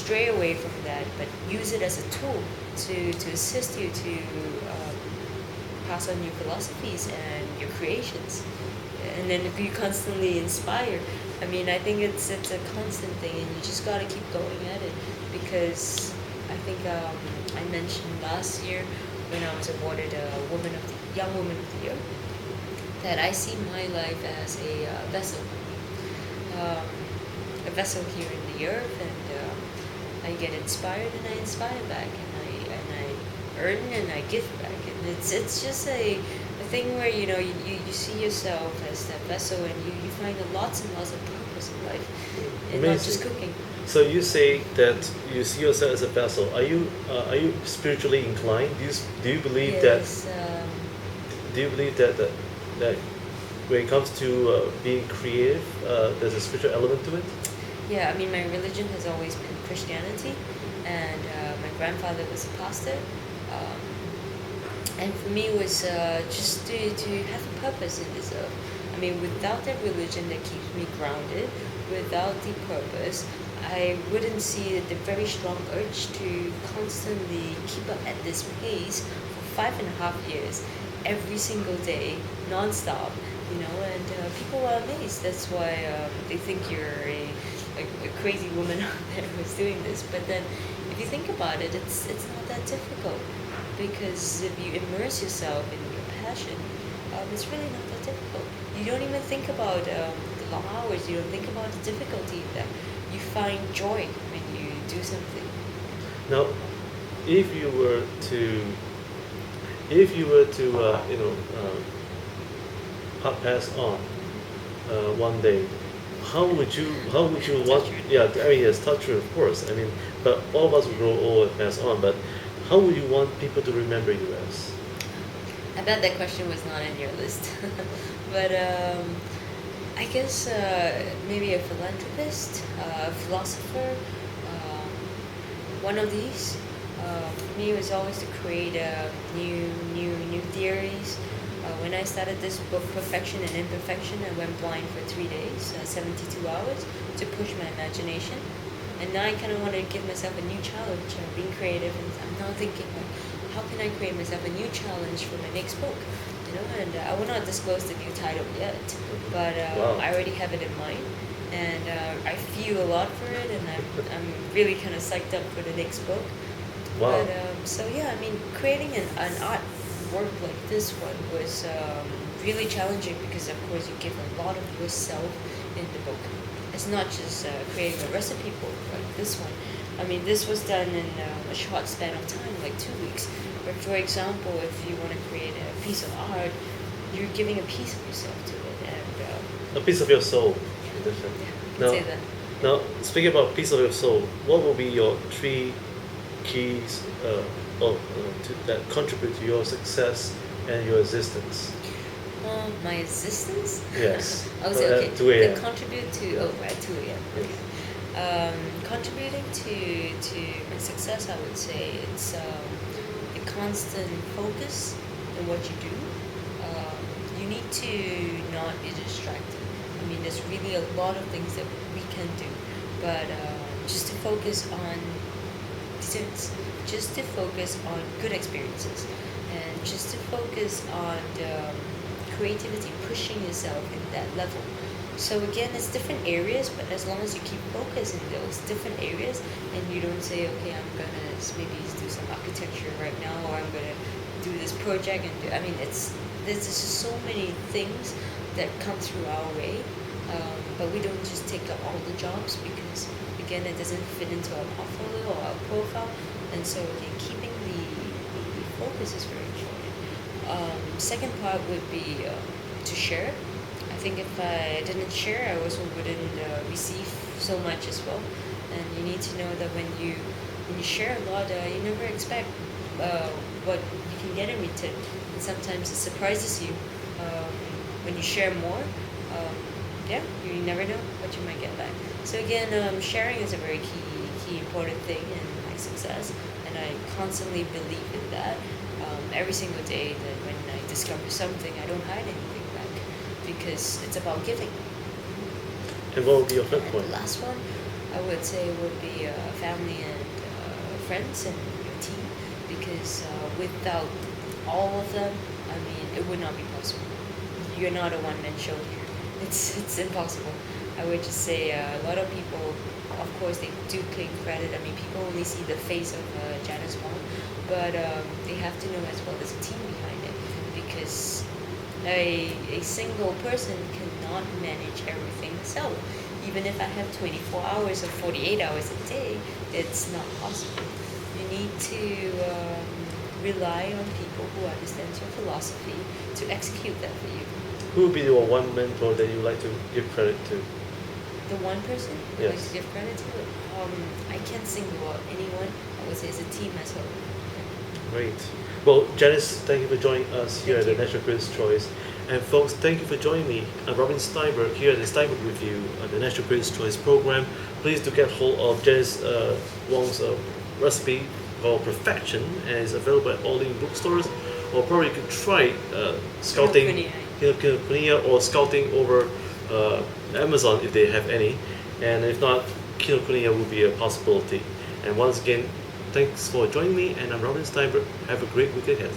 stray away from that, but use it as a tool to assist you to pass on your philosophies and your creations. And then if you constantly inspire, I mean, I think it's a constant thing, and you just gotta keep going at it because I think I mentioned last year when I was awarded a Young Woman of the Year that I see my life as um, a vessel here in the earth, and I get inspired and I inspire back, and I earn and I give back, and it's just a thing where you see yourself as that vessel, and you find lots and lots of purpose in life, and not just Amazing. cooking. So you say that you see yourself as a vessel. Are you spiritually inclined? Do you believe that Yes. do you believe that when it comes to being creative, there's a spiritual element to it? Yeah, I mean, my religion has always been Christianity, and my grandfather was a pastor. Um, and for me, it was just to have a purpose in this earth. I mean, without that religion that keeps me grounded, without the purpose, I wouldn't see the very strong urge to constantly keep up at this pace for 5.5 years, every single day, non-stop. And people are amazed. That's why they think you're a crazy woman out there who's doing this. But then, if you think about it, it's not that difficult because if you immerse yourself in your passion, it's really not that difficult. You don't even think about the long hours. You don't think about the difficulty of that. You find joy when you do something. Now, if you were to if you were to pass on one day, how would you want? Touch wood. Yeah, I mean, yes, touch wood, of course. I mean, but all of us will grow old and pass on. But how would you want people to remember you as? I bet that question was not in your list. But I guess maybe a philanthropist, a philosopher, one of these. For me, it was always to create new theories. When I started this book, Perfection and Imperfection, I went blind for 3 days, 72 hours, to push my imagination. And now I kind of want to give myself a new challenge, being creative. And I'm now thinking, like, how can I create myself a new challenge for my next book? And I will not disclose the new title yet, but Wow. I already have it in mind, and I feel a lot for it, and I'm really kind of psyched up for the next book. Wow. But so yeah, I mean, creating an art work like this one was really challenging because of course you give a lot of yourself in the book. It's not just creating a recipe book like this one. I mean, this was done in a short span of time, like 2 weeks. But for example, if you want to create a piece of art, you're giving a piece of yourself to it, and A piece of your soul. yeah, you can Now, say that. now speaking about piece of your soul, what will be your three keys that contribute to your success and your existence? My existence? Yes. I would say, At okay, 2 a.m. that contribute to, oh, right, 2 a.m. Yes. Okay. Contributing to my success, I would say it's the constant focus in what you do. You need to not be distracted. I mean, there's really a lot of things that we can do, but just to focus on desserts, just to focus on good experiences, and just to focus on creativity, pushing yourself in that level. So again, it's different areas, but as long as you keep focus in those different areas, and you don't say, okay, I'm gonna maybe do some architecture right now, or I'm gonna do this project, and I mean, there's just so many things that come through our way, but we don't just take up all the jobs because again, it doesn't fit into our portfolio or our profile, and so again, keeping the focus is very important. Second part would be to share. I think if I didn't share, I also wouldn't receive so much as well. And you need to know that when you share a lot, you never expect what you can get in return. And sometimes it surprises you when you share more. Yeah, you never know what you might get back. So again, sharing is a very key important thing in my success, and I constantly believe in that. Every single day that when I discover something, I don't hide anything back because it's about giving. And what will be your third And point? the last one, I would say would be family and friends and your team, because without all of them, I mean, it would not be possible. You're not a one-man show here. It's impossible. I would just say a lot of people, of course, they do claim credit. I mean, people only see the face of Janice Wong, but they have to know as well there's a team behind it, because a single person cannot manage everything themselves. Even if I have 24 hours or 48 hours a day, it's not possible. You need to rely on people who understand your philosophy to execute that for you. Who would be your one mentor that you like to give credit to? The one person I like Yes. to give credit to, I can't single out anyone. I would say it's a team as well. Great. Well, Janice, thank you for joining us here Thank at the you. National Critics' Choice. And folks, thank you for joining me. I'm Robin Steinberg here at the Steinberg Review, the National Critics' Choice program. Please do get hold of Janice Wong's recipe called Perfection, and it's available at all leading bookstores. Or probably you could try scouting Kinokuniya or scouting over Amazon if they have any. And if not, Kinokuniya would be a possibility. And once again, thanks for joining me, and I'm Robin Steinberg. Have a great week ahead.